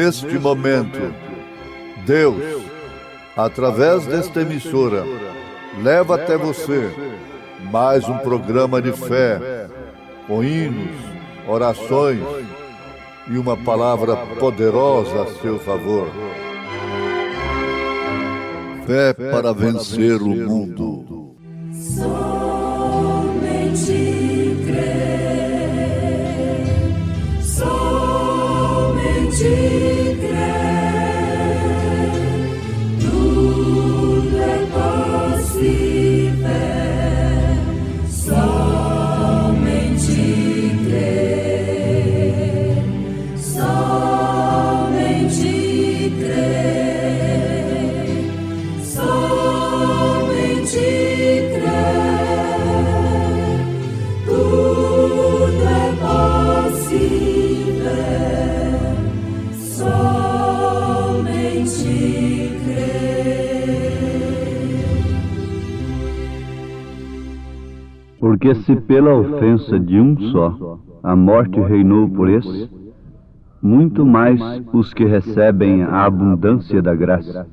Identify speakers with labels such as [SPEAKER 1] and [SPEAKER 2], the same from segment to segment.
[SPEAKER 1] neste momento, Deus, através desta emissora, leva até você mais um programa de fé, com hinos, orações e uma palavra poderosa a seu favor. Fé para vencer o mundo.
[SPEAKER 2] Somente crer, somente crer, tudo é possível. Somente crer, somente crer, somente crer, tudo é possível. Somente crer.
[SPEAKER 3] Porque se pela ofensa de um só a morte reinou por esse, muito mais os que recebem a abundância da graça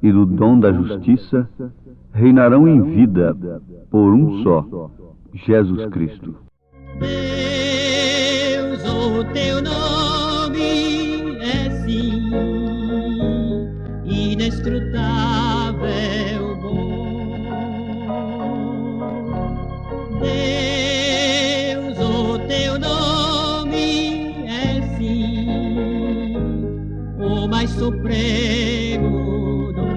[SPEAKER 3] e do dom da justiça reinarão em vida por um só, Jesus Cristo.
[SPEAKER 4] Deus, o teu nome é sim inescrutável bom. Deus, o teu nome é sim o mais supremo dom.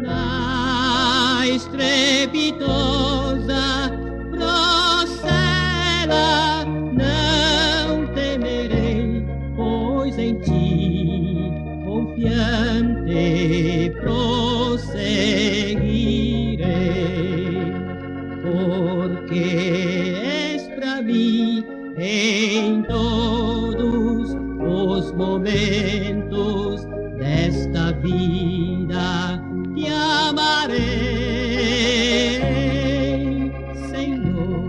[SPEAKER 4] Na estrepitosa procela não temerei, pois em ti confiante prosseguirei, porque és pra mim em todos os momentos desta vida. Te amarei, Senhor.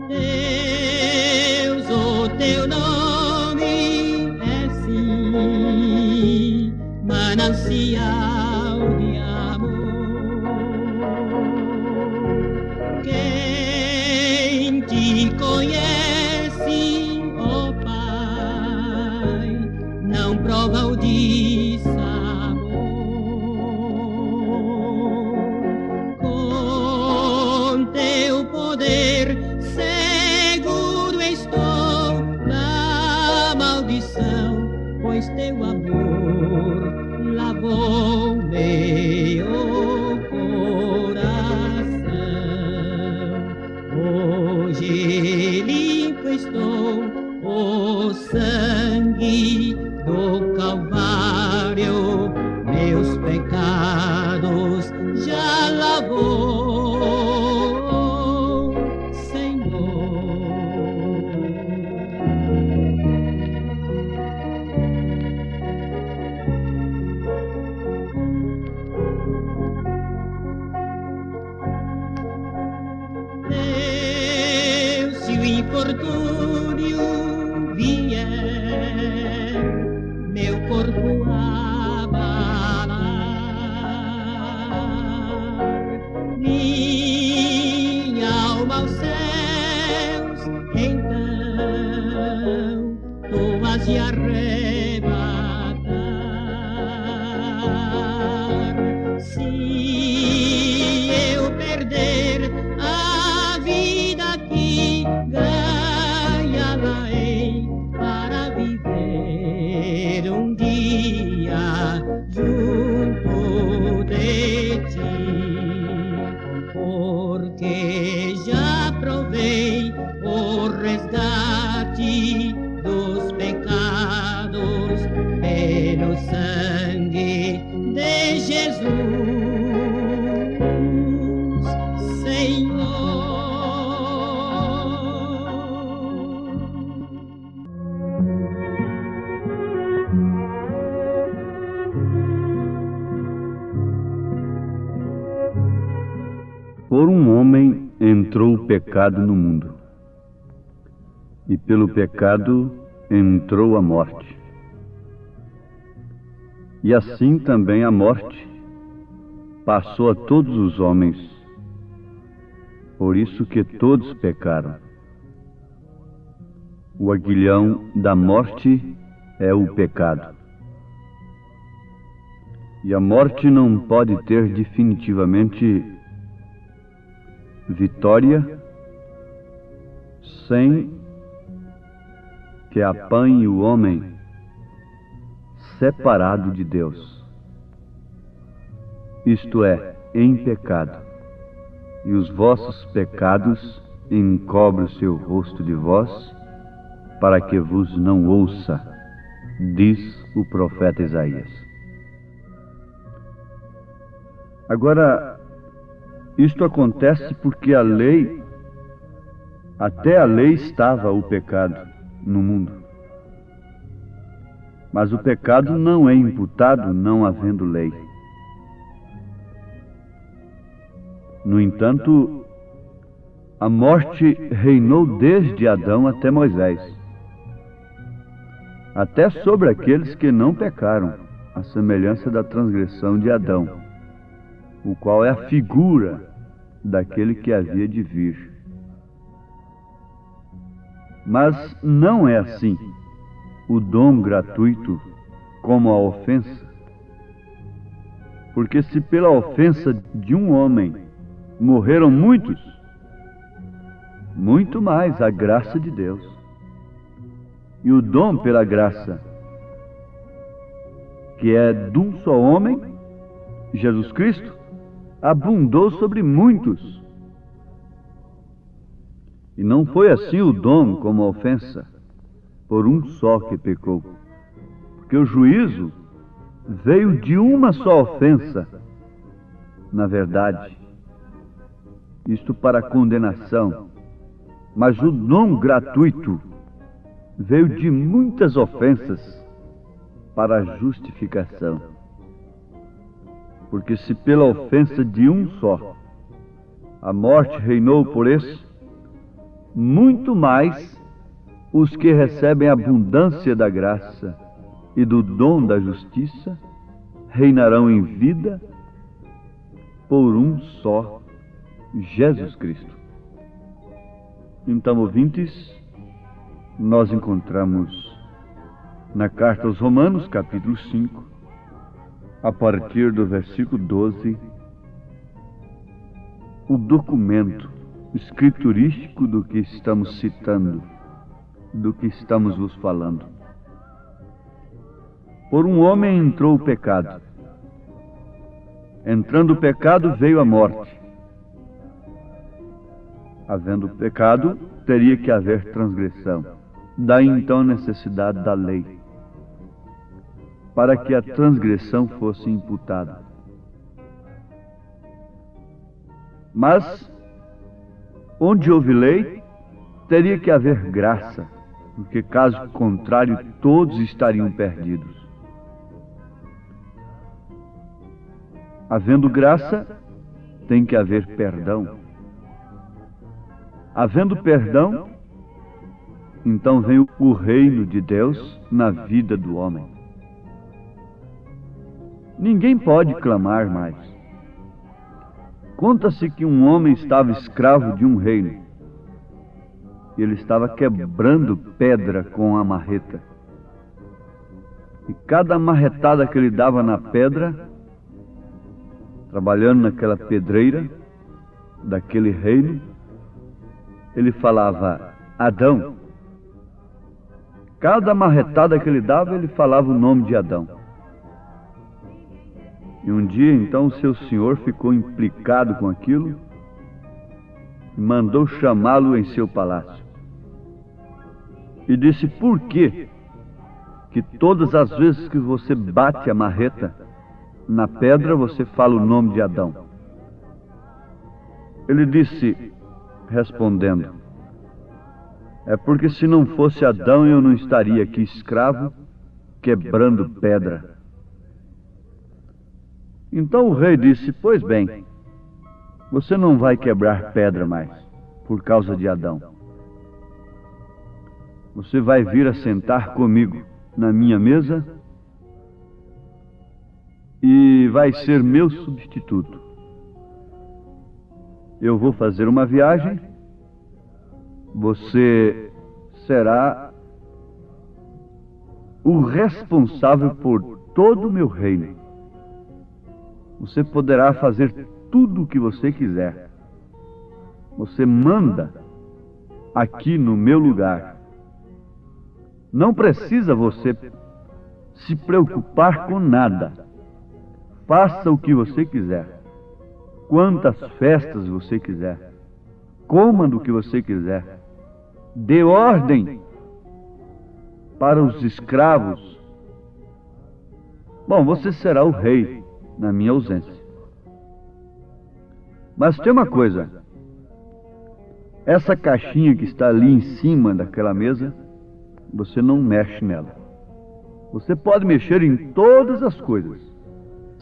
[SPEAKER 4] Deus, o teu nome é sim manancial de amor. Quem te conhece, ó Pai, não prova o dissabor. Com teu poder seguro estou da maldição, pois teu amor lavou meu coração. Hoje limpo estou, o sangue do Calvário meus pecados já lavou, Senhor. Deus, se o infortúnio vier meu corpo abalar, minha alma aos céus, então tu has de arrebatar. Se eu perder a vida aqui, ganhá-la-ei para viver um dia junto de ti, porque já provei o resgate dos pecados pelo sangue de Jesus, Senhor.
[SPEAKER 3] Por um homem entrou o pecado no mundo, e pelo pecado entrou a morte. E assim também a morte passou a todos os homens, por isso que todos pecaram. O aguilhão da morte é o pecado. E a morte não pode ter definitivamente vitória sem que apanhe o homem separado de Deus, isto é, em pecado, e os vossos pecados encobrem o seu rosto de vós, para que vos não ouça, diz o profeta Isaías. Agora, isto acontece porque a lei, até a lei estava o pecado no mundo. Mas o pecado não é imputado não havendo lei. No entanto, a morte reinou desde Adão até Moisés, até sobre aqueles que não pecaram, à semelhança da transgressão de Adão, o qual é a figura daquele que havia de vir. Mas não é assim o dom gratuito como a ofensa, porque se pela ofensa de um homem morreram muitos, muito mais a graça de Deus. E o dom pela graça, que é de um só homem, Jesus Cristo, abundou sobre muitos. E não foi assim o dom como a ofensa, por um só que pecou. Porque o juízo veio de uma só ofensa, na verdade, isto para a condenação. Mas o dom gratuito veio de muitas ofensas para a justificação. Porque se pela ofensa de um só a morte reinou por esse, muito mais os que recebem a abundância da graça e do dom da justiça reinarão em vida por um só, Jesus Cristo. Então, ouvintes, nós encontramos na carta aos Romanos, capítulo 5, a partir do versículo 12, o documento escriturístico do que estamos citando, do que estamos vos falando. Por um homem entrou o pecado. Entrando o pecado, veio a morte. Havendo pecado, teria que haver transgressão. Daí então a necessidade da lei, para que a transgressão fosse imputada. Mas, onde houve lei, teria que haver graça, porque caso contrário, todos estariam perdidos. Havendo graça, tem que haver perdão. Havendo perdão, então vem o reino de Deus na vida do homem. Ninguém pode clamar mais. Conta-se que um homem estava escravo de um reino. Ele estava quebrando pedra com a marreta. E cada marretada que ele dava na pedra, trabalhando naquela pedreira daquele reino, ele falava: Adão. Cada marretada que ele dava, ele falava o nome de Adão. E um dia, então, o seu senhor ficou implicado com aquilo e mandou chamá-lo em seu palácio. E disse: por que todas as vezes que você bate a marreta na pedra, você fala o nome de Adão? Ele disse, respondendo: é porque se não fosse Adão, eu não estaria aqui escravo, quebrando pedra. Então o rei disse: pois bem, Você não vai quebrar pedra mais, por causa de Adão. Você vai vir a sentar comigo na minha mesa e vai ser meu substituto. Eu vou fazer uma viagem, você será o responsável por todo o meu reino. Você poderá fazer tudo o que você quiser. Você manda aqui no meu lugar. Não precisa você se preocupar com nada. Faça o que você quiser. Quantas festas você quiser. Coma do que você quiser. Dê ordem para os escravos. Bom, você será o rei na minha ausência. Mas tem uma coisa. Essa caixinha que está ali em cima daquela mesa, você não mexe nela. Você pode mexer em todas as coisas,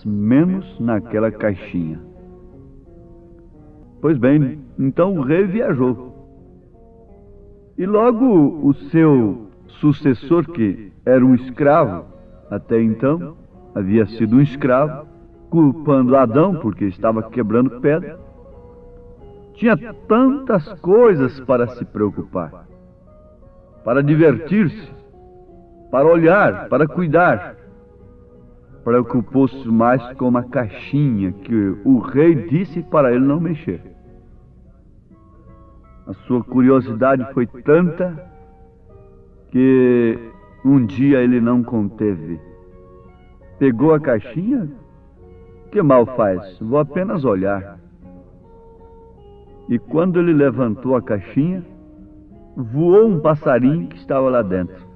[SPEAKER 3] menos naquela caixinha. Pois bem, então o rei viajou. E logo o seu sucessor, que era um escravo, até então havia sido um escravo, culpando Adão porque estava quebrando pedra, tinha tantas coisas para se preocupar, para divertir-se, para olhar, para cuidar. Preocupou-se mais com uma caixinha que o rei disse para ele não mexer. A sua curiosidade foi tanta que um dia ele não conteve. Pegou a caixinha, que mal faz? Vou apenas olhar. E quando ele levantou a caixinha, voou um passarinho que estava lá dentro.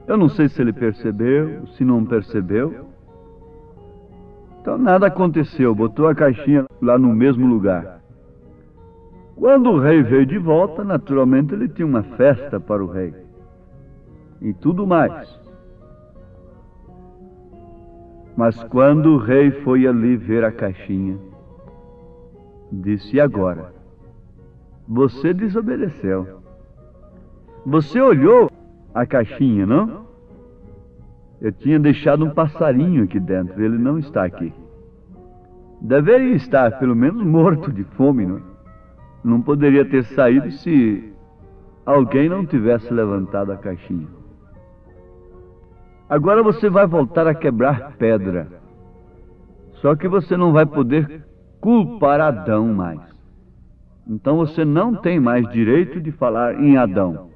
[SPEAKER 3] Eu não sei se ele percebeu, se não percebeu. Então nada aconteceu, botou a caixinha lá no mesmo lugar. Quando o rei veio de volta, naturalmente ele tinha uma festa para o rei. E tudo mais. Mas quando o rei foi ali ver a caixinha, disse: e agora? Você desobedeceu. Você olhou a caixinha, não? Eu tinha deixado um passarinho aqui dentro, ele não está aqui. Deveria estar, pelo menos, morto de fome, não? Não poderia ter saído se alguém não tivesse levantado a caixinha. Agora você vai voltar a quebrar pedra. Só que você não vai poder culpar Adão mais. Então você não tem mais direito de falar em Adão.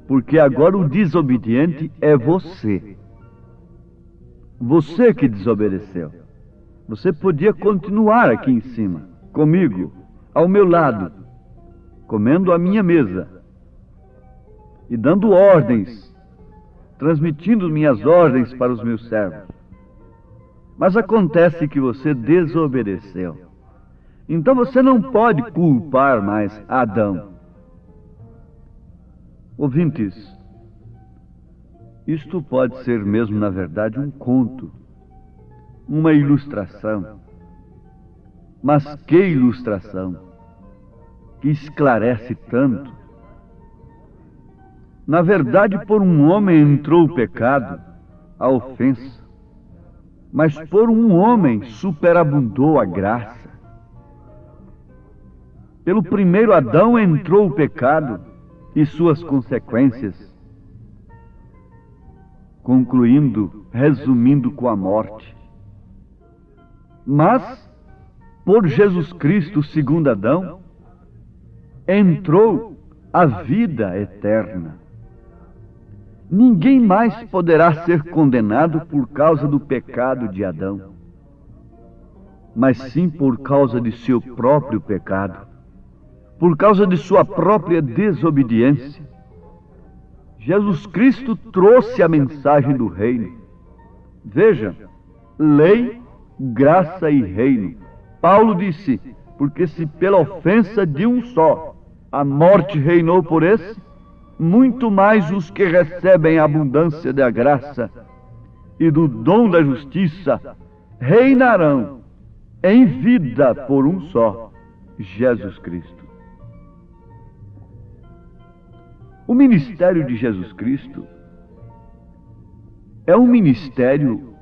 [SPEAKER 3] Porque agora o desobediente é você. Você que desobedeceu. Você podia continuar aqui em cima, comigo, ao meu lado, comendo a minha mesa e dando ordens, transmitindo minhas ordens para os meus servos. Mas acontece que você desobedeceu. Então você não pode culpar mais Adão. Ouvintes, isto pode ser mesmo, na verdade, um conto, uma ilustração. Mas que ilustração, que esclarece tanto. Na verdade, por um homem entrou o pecado, a ofensa, mas por um homem superabundou a graça. Pelo primeiro Adão entrou o pecado e suas consequências, concluindo, resumindo com a morte. Mas, por Jesus Cristo, segundo Adão, entrou a vida eterna. Ninguém mais poderá ser condenado por causa do pecado de Adão, mas sim por causa de seu próprio pecado, por causa de sua própria desobediência. Jesus Cristo trouxe a mensagem do reino. Veja, lei, graça e reino. Paulo disse: porque se pela ofensa de um só a morte reinou por esse, muito mais os que recebem a abundância da graça e do dom da justiça reinarão em vida por um só, Jesus Cristo. O ministério de Jesus Cristo é um ministério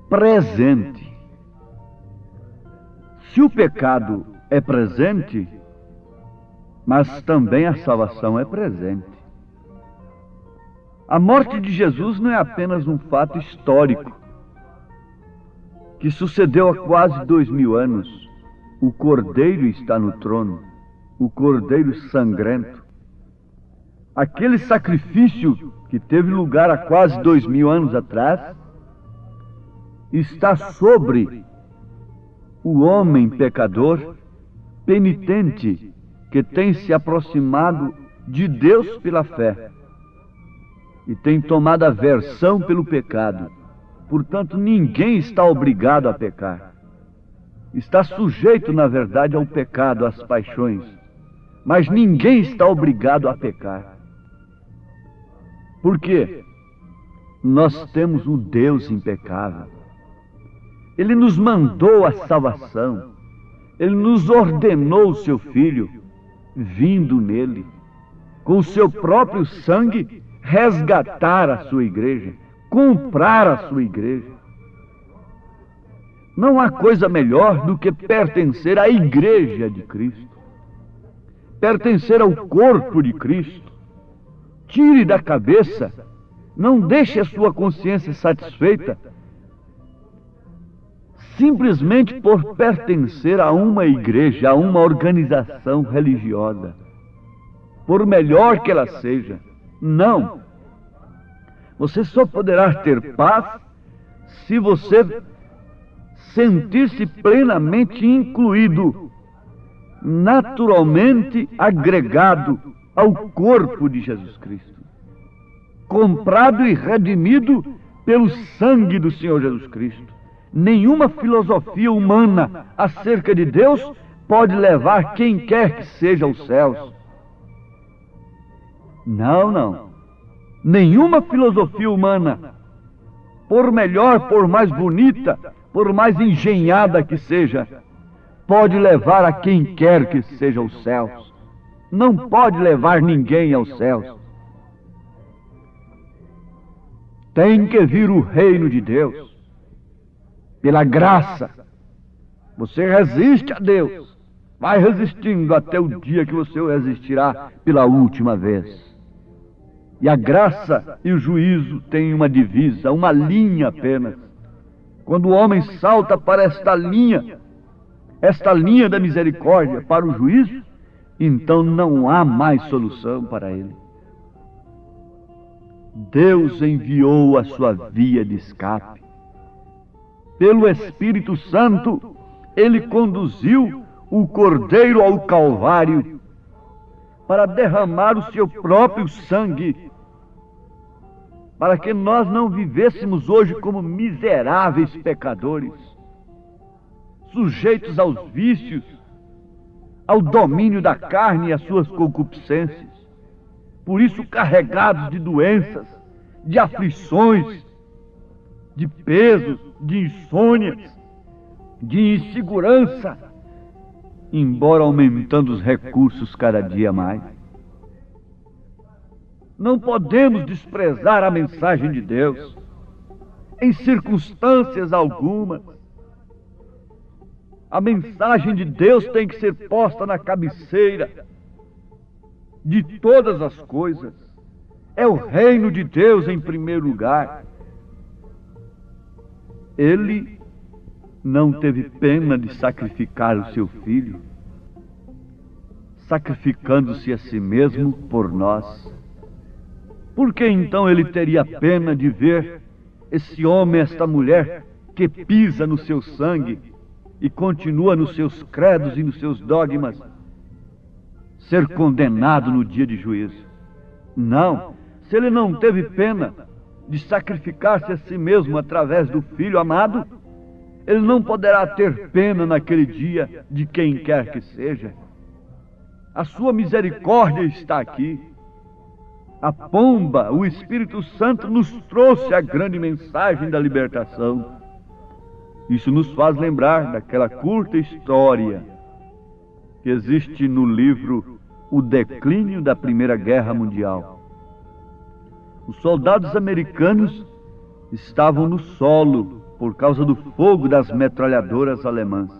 [SPEAKER 3] presente. Se o pecado é presente, mas também a salvação é presente. A morte de Jesus não é apenas um fato histórico que sucedeu há quase 2000 anos. O Cordeiro está no trono, o Cordeiro sangrento. Aquele sacrifício que teve lugar há quase 2000 anos atrás está sobre o homem pecador, penitente, que tem se aproximado de Deus pela fé e tem tomado aversão pelo pecado. Portanto, ninguém está obrigado a pecar. Está sujeito, na verdade, ao pecado, às paixões, mas ninguém está obrigado a pecar. Por quê? Nós temos um Deus impecável. Ele nos mandou a salvação. Ele nos ordenou o seu Filho, vindo nele, com o seu próprio sangue, resgatar a sua igreja, comprar a sua igreja. Não há coisa melhor do que pertencer à igreja de Cristo, pertencer ao corpo de Cristo. Tire da cabeça, não deixe a sua consciência satisfeita simplesmente por pertencer a uma igreja, a uma organização religiosa, por melhor que ela seja. Não. Você só poderá ter paz se você sentir-se plenamente incluído, naturalmente agregado ao corpo de Jesus Cristo, comprado e redimido pelo sangue do Senhor Jesus Cristo. Nenhuma filosofia humana acerca de Deus pode levar quem quer que seja aos céus. Não, não. Nenhuma filosofia humana, por melhor, por mais bonita, por mais engenhada que seja, pode levar a quem quer que seja aos céus. Não pode levar ninguém aos céus. Tem que vir o reino de Deus. Pela graça, você resiste a Deus, vai resistindo até o dia que você o resistirá pela última vez. E a graça e o juízo têm uma divisa, uma linha apenas. Quando o homem salta para esta linha da misericórdia, para o juízo, então não há mais solução para ele. Deus enviou a sua via de escape. Pelo Espírito Santo, Ele conduziu o Cordeiro ao Calvário para derramar o seu próprio sangue, para que nós não vivêssemos hoje como miseráveis pecadores, sujeitos aos vícios, ao domínio da carne e às suas concupiscências, por isso carregados de doenças, de aflições, de pesos, de insônias, de insegurança, embora aumentando os recursos cada dia mais. Não podemos desprezar a mensagem de Deus, em circunstâncias algumas. A mensagem de Deus tem que ser posta na cabeceira de todas as coisas. É o reino de Deus em primeiro lugar. Ele não teve pena de sacrificar o seu filho, sacrificando-se a si mesmo por nós. Por que então ele teria pena de ver esse homem, esta mulher, que pisa no seu sangue e continua nos seus credos e nos seus dogmas, ser condenado no dia de juízo? Não, se ele não teve pena de sacrificar-se a si mesmo através do Filho amado, ele não poderá ter pena naquele dia de quem quer que seja. A sua misericórdia está aqui. A pomba, o Espírito Santo, nos trouxe a grande mensagem da libertação. Isso nos faz lembrar daquela curta história que existe no livro O Declínio da Primeira Guerra Mundial. Os soldados americanos estavam no solo por causa do fogo das metralhadoras alemãs.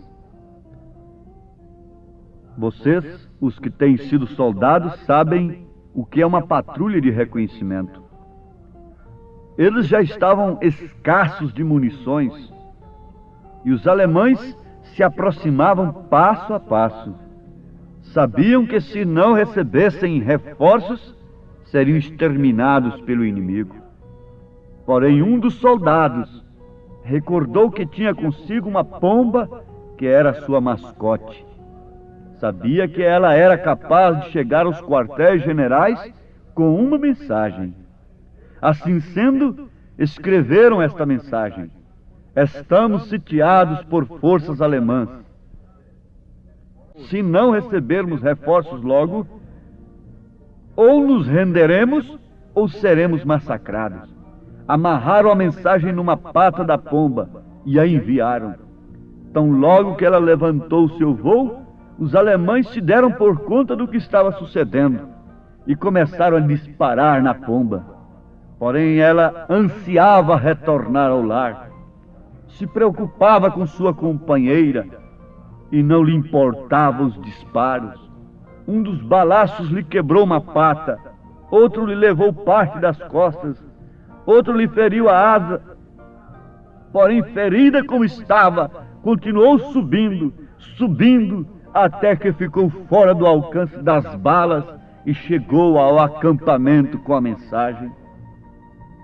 [SPEAKER 3] Vocês, os que têm sido soldados, sabem o que é uma patrulha de reconhecimento. Eles já estavam escassos de munições e os alemães se aproximavam passo a passo. Sabiam que se não recebessem reforços, seriam exterminados pelo inimigo. Porém, um dos soldados recordou que tinha consigo uma pomba que era sua mascote. Sabia que ela era capaz de chegar aos quartéis generais com uma mensagem. Assim sendo, escreveram esta mensagem: estamos sitiados por forças alemãs. Se não recebermos reforços logo, ou nos renderemos ou seremos massacrados. Amarraram a mensagem numa pata da pomba e a enviaram. Tão logo que ela levantou seu voo, os alemães se deram por conta do que estava sucedendo e começaram a disparar na pomba. Porém, ela ansiava retornar ao lar, se preocupava com sua companheira e não lhe importavam os disparos. Um dos balaços lhe quebrou uma pata, outro lhe levou parte das costas, outro lhe feriu a asa. Porém, ferida como estava, continuou subindo, até que ficou fora do alcance das balas e chegou ao acampamento com a mensagem.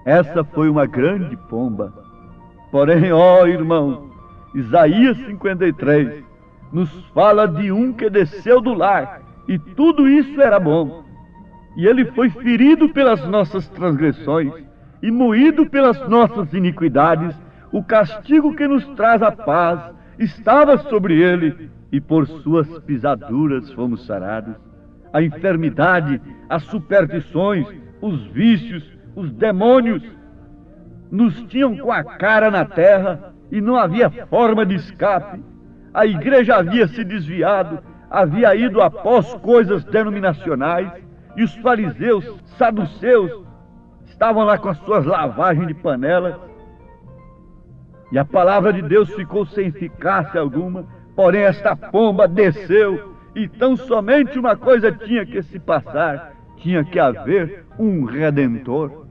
[SPEAKER 3] Essa foi uma grande pomba. Porém, ó irmão, Isaías 53 nos fala de um que desceu do lar, e tudo isso era bom. E ele foi ferido pelas nossas transgressões e moído pelas nossas iniquidades. O castigo que nos traz a paz estava sobre ele, e por suas pisaduras fomos sarados. A enfermidade, as superstições, os vícios, os demônios nos tinham com a cara na terra e não havia forma de escape. A igreja havia se desviado, havia ido após coisas denominacionais, e os fariseus, saduceus, estavam lá com as suas lavagens de panelas, e a palavra de Deus ficou sem eficácia alguma. Porém, esta pomba desceu, e tão somente uma coisa tinha que se passar: tinha que haver um Redentor.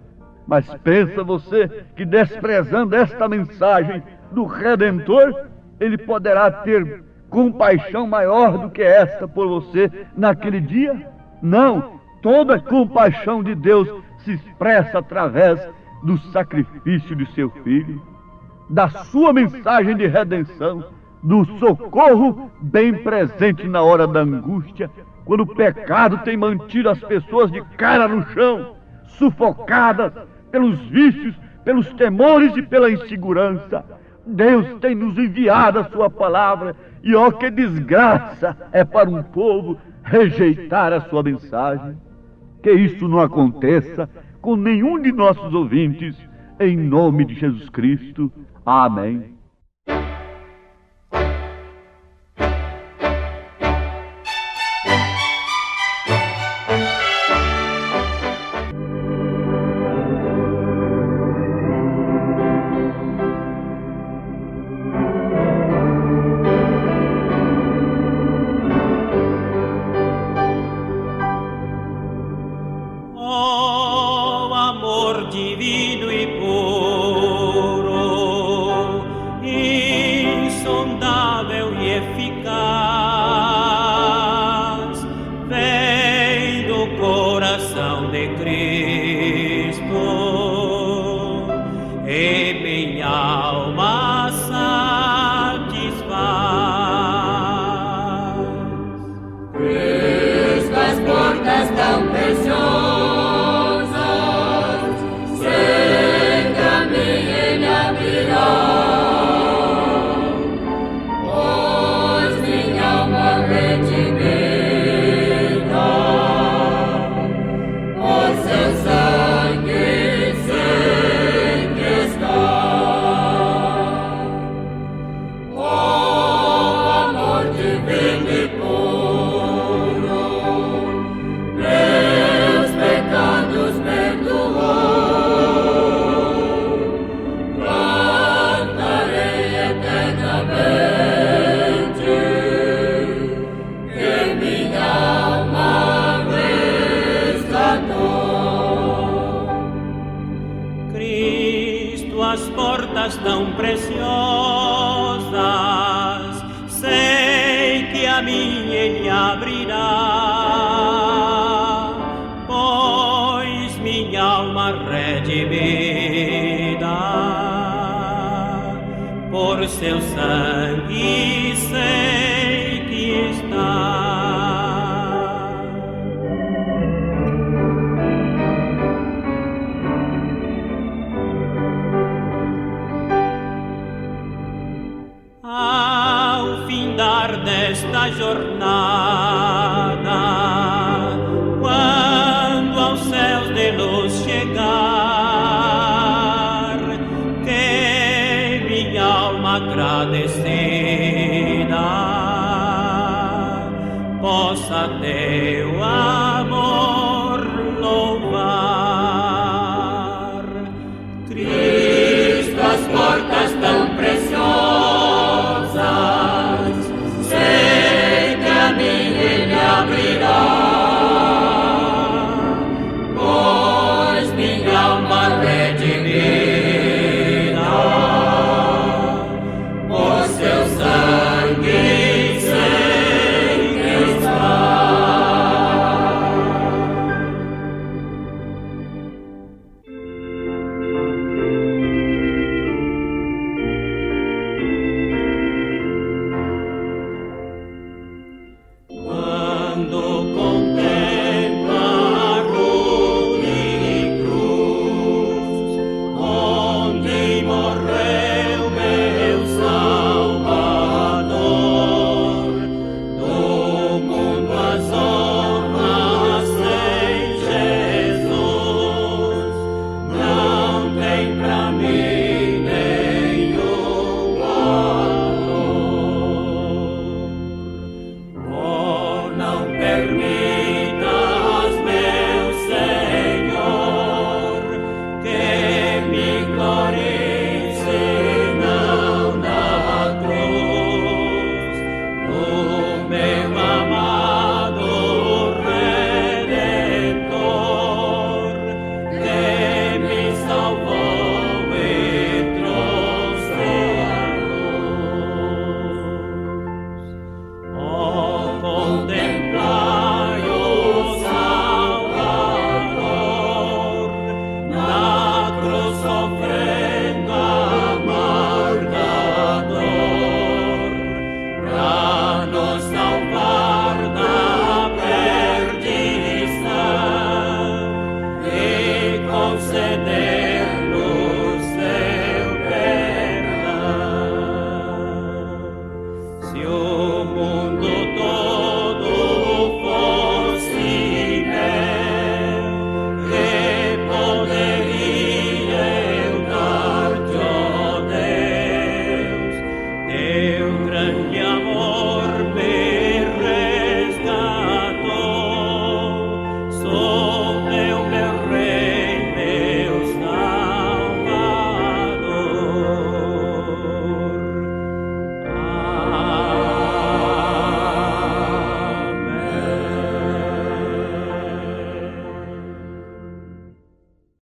[SPEAKER 3] Mas pensa você que, desprezando esta mensagem do Redentor, ele poderá ter compaixão maior do que esta por você naquele dia? Não, toda a compaixão de Deus se expressa através do sacrifício de seu Filho, da sua mensagem de redenção, do socorro bem presente na hora da angústia, quando o pecado tem mantido as pessoas de cara no chão, sufocadas pelos vícios, pelos temores e pela insegurança. Deus tem nos enviado a sua palavra, e ó, que desgraça é para um povo rejeitar a sua mensagem. Que isso não aconteça com nenhum de nossos ouvintes, em nome de Jesus Cristo. Amém.
[SPEAKER 4] Oh, amor divino e puro, insondável e eficaz, vem do coração de Cristo, e minha alma satisfaz.
[SPEAKER 2] Cristo, as portas tão preciosas, sempre a mim ele abrirá. Hoje
[SPEAKER 4] a mim ele abrirá, pois minha alma redimida por seu sangue sei que está. Desta jornada, quando aos céus de luz chegar, que minha alma agradecida possa teu amor louvar.
[SPEAKER 2] Cristo, as portas tão preciosas, pois minha alma redimida por seu sangue sei que está. Quando contemplo a cruz, onde morreu meu Salvador, do mundo as honras sem Jesus, não tem pra mim nenhum valor. Não permitas, meu Senhor, que me glorie senão na cruz, no meu amado Redentor, que me salvou e trouxe a luz. Oh, contemplai o Salvador na cruz sofrendo amarga dor, pra nos salvar da perdição e conceder-nos seu perdão. Se o mundo